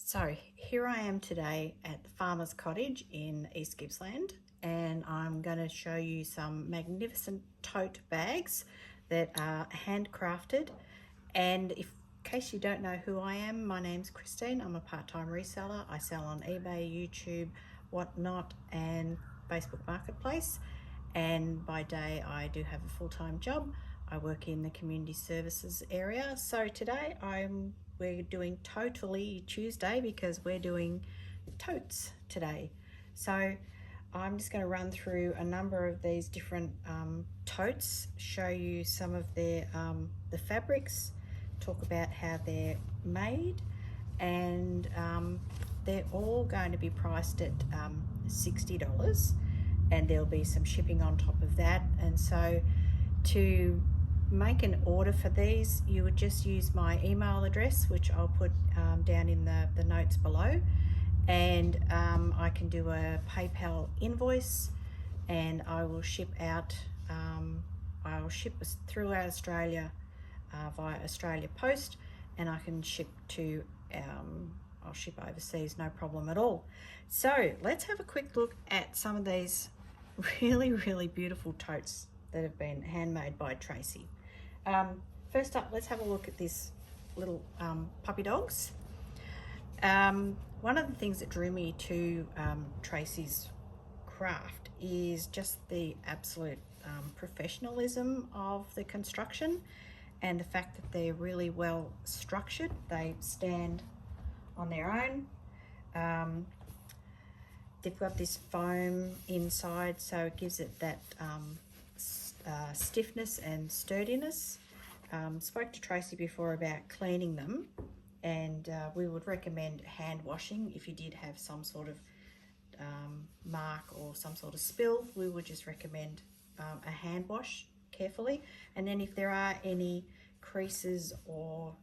So here I am today at the Farmer's Cottage in East Gippsland, and I'm going to show you some magnificent tote bags that are handcrafted. And in case you don't know who I am, my name's Christine. I'm a part-time reseller. I sell on eBay, YouTube, whatnot, and Facebook Marketplace. And by day I do have a full-time job. I work in the community services area. So today we're doing Tote-ally Tuesday because we're doing totes today. So I'm just going to run through a number of these different totes, show you some of their the fabrics, talk about how they're made, and they're all going to be priced at $60, and there'll be some shipping on top of that. And so to make an order for these, you would just use my email address, which I'll put down in the notes below, and I can do a PayPal invoice, and I will ship out I'll ship throughout Australia via Australia Post, and I can ship to I'll ship overseas, no problem at all. So let's have a quick look at some of these really beautiful totes that have been handmade by Tracy. First up, let's have a look at this little puppy dogs. One of the things that drew me to Tracy's craft is just the absolute professionalism of the construction, and the fact that they're really well structured. They stand on their own. They've got this foam inside, so it gives it that stiffness and sturdiness. Spoke to Tracy before about cleaning them, and we would recommend hand washing. If you did have some sort of mark or some sort of spill, we would just recommend a hand wash carefully. And then if there are any creases or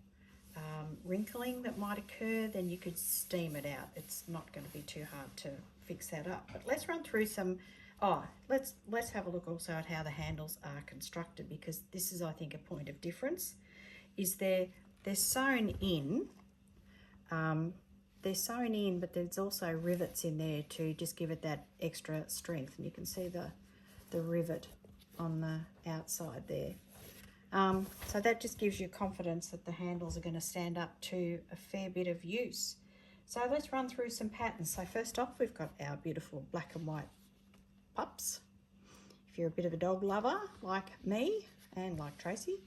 wrinkling that might occur, then you could steam it out. It's not going to be too hard to fix that up. But let's run through some. Let's have a look also at how the handles are constructed, because this is, I think, a point of difference. Is they're sewn in. They're sewn in, but there's also rivets in there to just give it that extra strength. And you can see the rivet on the outside there. So that just gives you confidence that the handles are going to stand up to a fair bit of use. So let's run through some patterns. So first off, we've got our beautiful black and white pups. If you're a bit of a dog lover like me and like Tracy,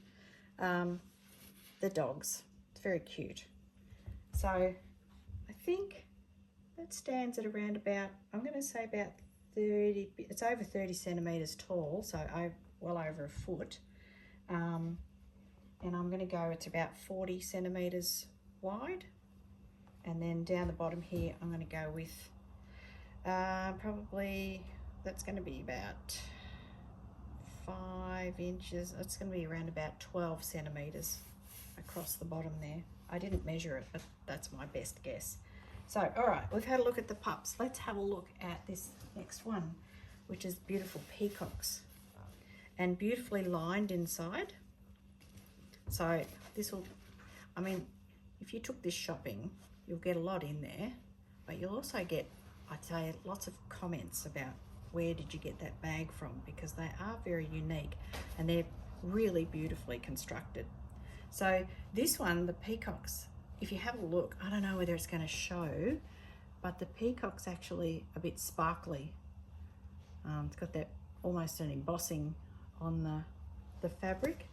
the dogs, it's very cute. So I think that stands at around about, I'm going to say about 30, it's over 30 centimeters tall, so well over a foot. And I'm going to go, it's about 40 centimeters wide. And then down the bottom here, I'm going to go with probably, that's going to be about 5 inches. It's going to be around about 12 centimeters across the bottom there. I didn't measure it, but that's my best guess. So, all right, we've had a look at the pups. Let's have a look at this next one, which is beautiful peacocks, and beautifully lined inside. So this will, I mean, if you took this shopping, you'll get a lot in there, but you'll also get, I'd say, lots of comments about where did you get that bag from, because they are very unique and they're really beautifully constructed. So this one, the peacocks, if you have a look, I don't know whether it's going to show, but the peacock's actually a bit sparkly. It's got that almost an embossing on the fabric.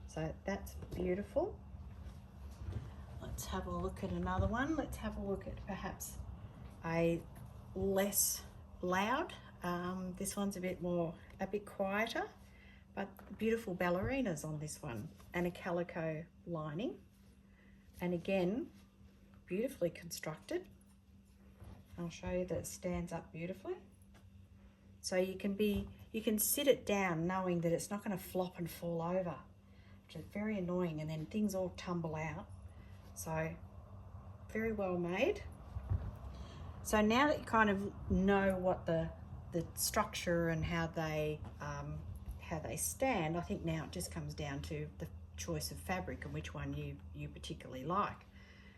So that's beautiful. Let's have a look at another one. Let's have a look at perhaps a less loud. This one's a bit quieter, but beautiful ballerinas on this one, and a calico lining. And again, beautifully constructed. I'll show you that it stands up beautifully. So you can sit it down knowing that it's not going to flop and fall over, which is very annoying, and then things all tumble out. So very well made. So now that you kind of know what the structure and how they stand, I think now it just comes down to the choice of fabric and which one you particularly like.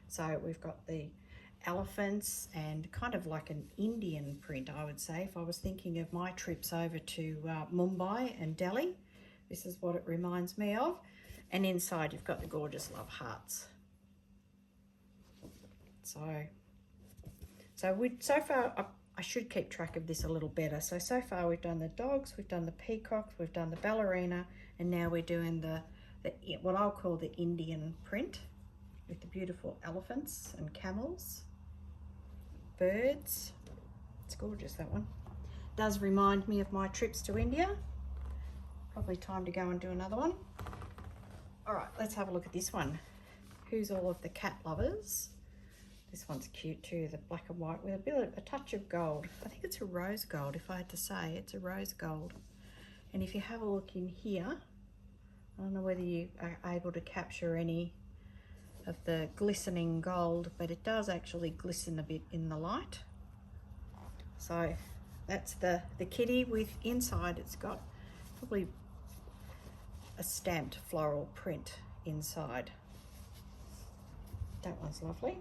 So we've got the elephants and kind of like an Indian print, I would say. If I was thinking of my trips over to Mumbai and Delhi, this is what it reminds me of. And inside you've got the gorgeous love hearts. So far, I should keep track of this a little better. So far we've done the dogs, we've done the peacocks, we've done the ballerina, and now we're doing the what I'll call the Indian print with the beautiful elephants and camels, birds. It's gorgeous, that one. Does remind me of my trips to India. Probably time to go and do another one. All right, let's have a look at this one. Who's all of the cat lovers? This one's cute too, the black and white with a touch of gold. I think it's a rose gold, if I had to say. It's a rose gold. And if you have a look in here, I don't know whether you are able to capture any of the glistening gold, but it does actually glisten a bit in the light. So that's the kitty with inside, it's got probably a stamped floral print inside. That one's lovely.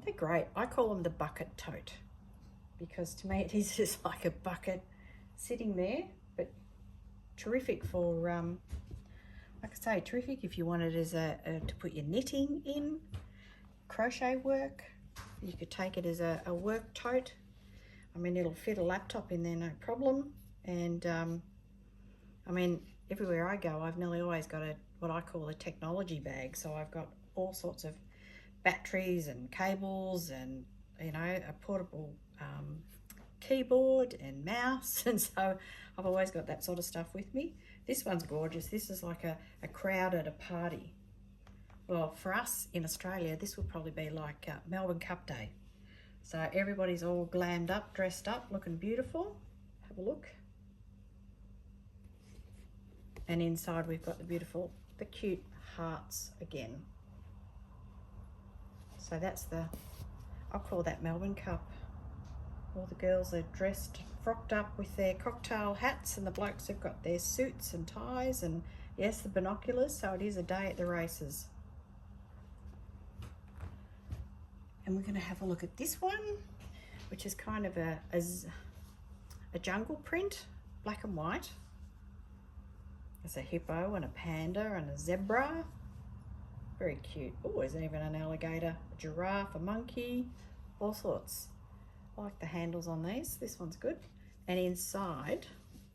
They're great. I call them the bucket tote because to me it is just like a bucket sitting there, but terrific for, like I say, terrific if you want it as to put your knitting in, crochet work. You could take it as a work tote. I mean, it'll fit a laptop in there, no problem. And I mean, everywhere I go, I've nearly always got what I call a technology bag. So I've got all sorts of batteries and cables and, you know, a portable keyboard and mouse. And so I've always got that sort of stuff with me. This one's gorgeous. This is like a crowd at a party. Well, for us in Australia, this would probably be like Melbourne Cup Day. So everybody's all glammed up, dressed up, looking beautiful. Have a look. And inside we've got the cute hearts again. So that's I'll call that Melbourne Cup. All the girls are dressed, frocked up with their cocktail hats, and the blokes have got their suits and ties and, yes, the binoculars. So it is a day at the races. And we're going to have a look at this one, which is kind of a jungle print, black and white. There's a hippo and a panda and a zebra. Very cute. Oh, there's even an alligator, a giraffe, a monkey, all sorts. I like the handles on these. This one's good. And inside,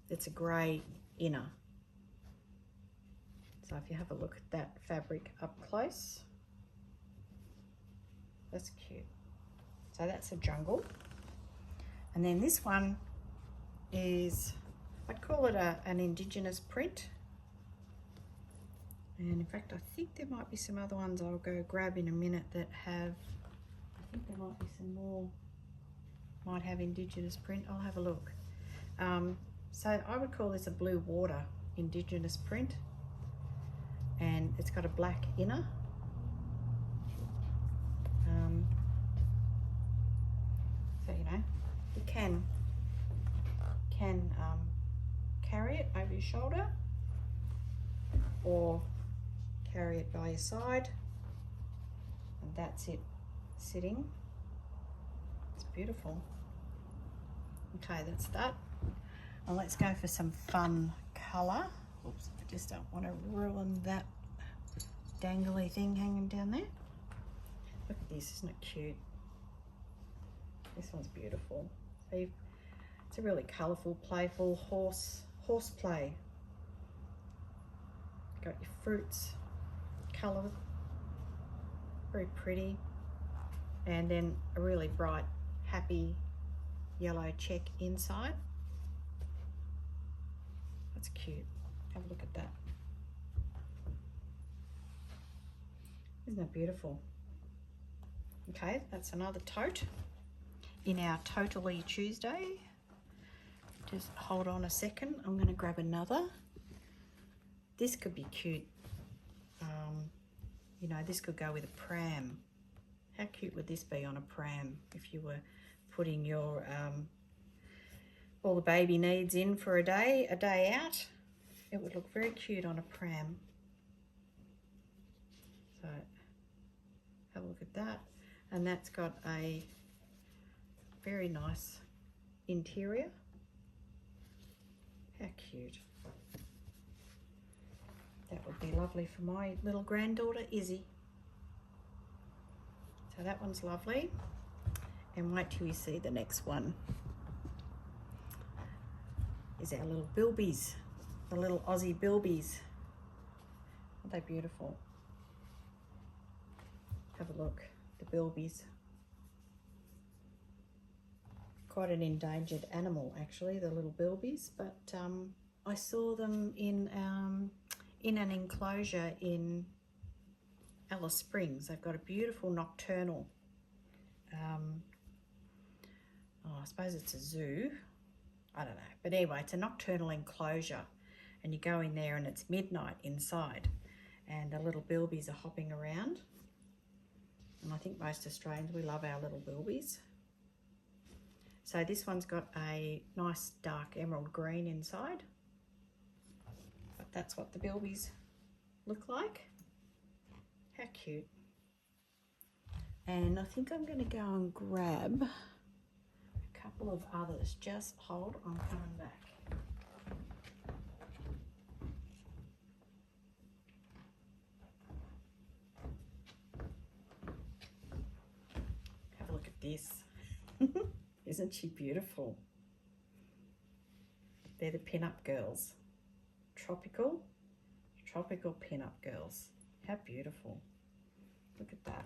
it's a grey inner. So if you have a look at that fabric up close, that's cute. So that's a jungle. And then this one is, I'd call it an indigenous print. And in fact, I think there might be some other ones I'll go grab in a minute that have, I think there might be some more, might have indigenous print. I'll have a look. So I would call this a blue water indigenous print. And it's got a black inner. So, you know, you can carry it over your shoulder or carry it by your side, and that's it sitting. It's beautiful. Okay, that's that. Well, let's go for some fun colour. Oops, I just don't want to ruin that dangly thing hanging down there. Look at this, isn't it cute? This one's beautiful. So it's a really colourful, playful horse play. Got your fruits coloured, very pretty, and then a really bright, happy yellow check inside. That's cute. Have a look at that. Isn't that beautiful? Okay, that's another tote in our Tote-ally Tuesday. Just hold on a second. I'm going to grab another. This could be cute. You know, this could go with a pram. How cute would this be on a pram if you were putting your all the baby needs in for a day out? It would look very cute on a pram. So have a look look at that. And that's got a very nice interior. How cute. That would be lovely for my little granddaughter, Izzy. So that one's lovely. And wait till you see the next one. Is our little bilbies, the little Aussie bilbies. Aren't they beautiful? Have a look, the bilbies. Quite an endangered animal, actually, the little bilbies, but I saw them in an enclosure in Alice Springs. They've got a beautiful nocturnal, I suppose it's a zoo, I don't know, but anyway, it's a nocturnal enclosure, and you go in there and it's midnight inside, and the little bilbies are hopping around. And I think most Australians, we love our little bilbies. So this one's got a nice dark emerald green inside, but that's what the bilbies look like. How cute. And I think I'm going to go and grab a couple of others. Just hold, I'm coming back. Have a look at this. Isn't she beautiful? They're the pin-up girls. Tropical pin-up girls. How beautiful. Look at that.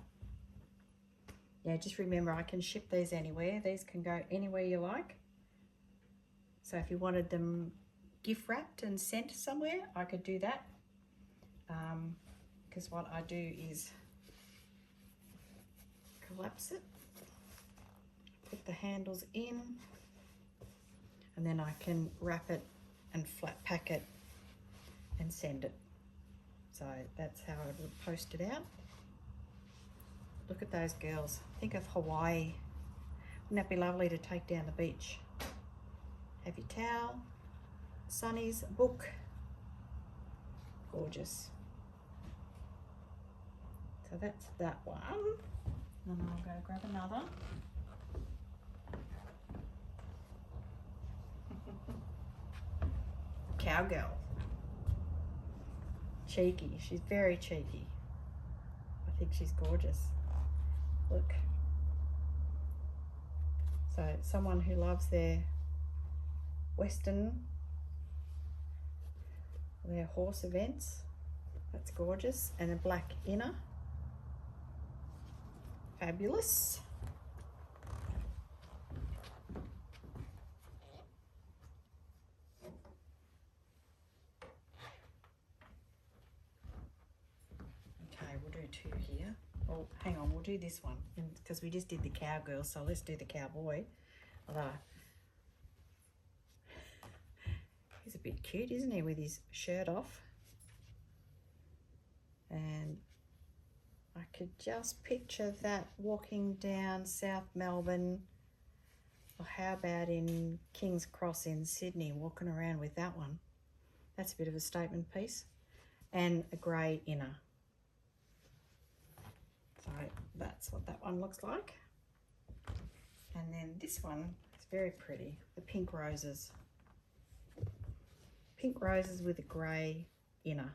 Yeah, just remember, I can ship these anywhere. These can go anywhere you like. So if you wanted them gift wrapped and sent somewhere, I could do that. Because what I do is collapse it, put the handles in, and then I can wrap it and flat pack it and send it. So that's how I would post it out. Look at those girls. Think of Hawaii. Wouldn't that be lovely to take down the beach? Have your towel, sunnies, a book. Gorgeous. So that's that one. And I'll go grab another. Cowgirl. Cheeky. She's very cheeky. I think she's gorgeous. Look. So someone who loves their Western, their horse events. That's gorgeous. And a black inner. Fabulous. Okay, we'll do two here. Oh, hang on, we'll do this one because we just did the cowgirl, so let's do the cowboy. Although he's a bit cute, isn't he, with his shirt off? And I could just picture that walking down South Melbourne, or how about in King's Cross in Sydney, walking around with that one. That's a bit of a statement piece. And a grey inner. So that's what that one looks like. And then this one is very pretty, the pink roses. Pink roses with a grey inner.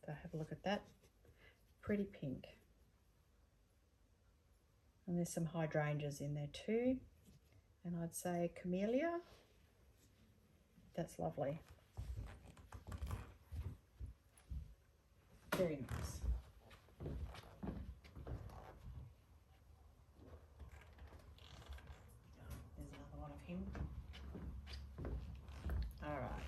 So have a look at that. Pretty pink. And there's some hydrangeas in there too. And I'd say camellia. That's lovely. Very nice. There's another one of him. All right.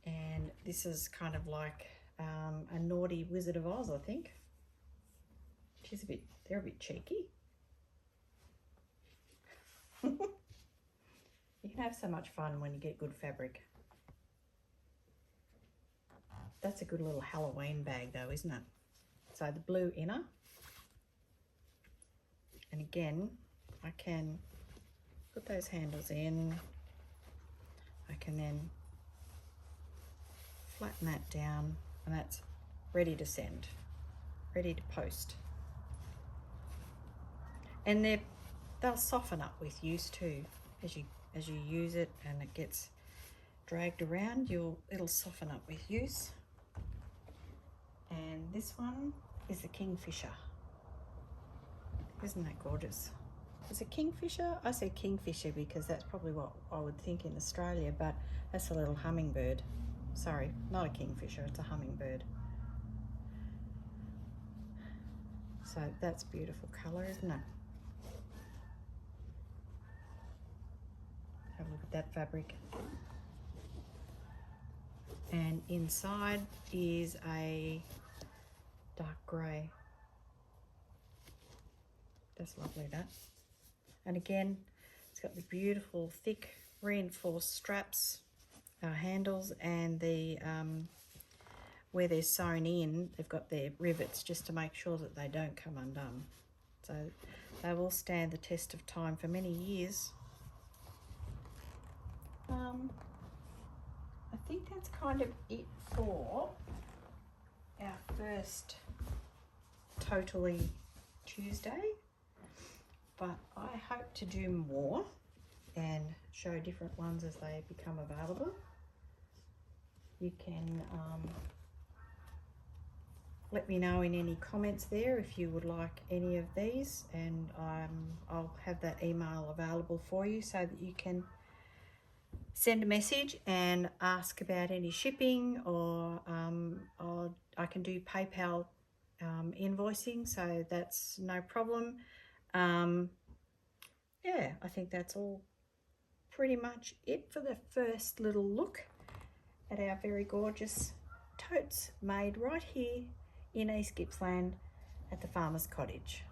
And this is kind of like a naughty Wizard of Oz, I think. They're a bit cheeky. You can have so much fun when you get good fabric. That's a good little Halloween bag though, isn't it? So the blue inner. And again, I can put those handles in. I can then flatten that down, and that's ready to send, ready to post. And they'll soften up with use too. As you use it and it gets dragged around, it'll soften up with use. And this one is the Kingfisher. Isn't that gorgeous? Is it Kingfisher? I say Kingfisher because that's probably what I would think in Australia, but that's a little hummingbird. Sorry, not a kingfisher, it's a hummingbird. So that's beautiful colour, isn't it? Have a look at that fabric. And inside is a dark grey. That's lovely, that. And again, it's got the beautiful thick reinforced straps, handles, and the where they're sewn in, they've got their rivets just to make sure that they don't come undone. So they will stand the test of time for many years. I think that's kind of it for our first Tote-ally Tuesday, but I hope to do more and show different ones as they become available. You can let me know in any comments there if you would like any of these, and I'll have that email available for you so that you can send a message and ask about any shipping, or I can do PayPal invoicing, so that's no problem. Yeah, I think that's all pretty much it for the first little look at our very gorgeous totes made right here in East Gippsland at the Farmer's Cottage.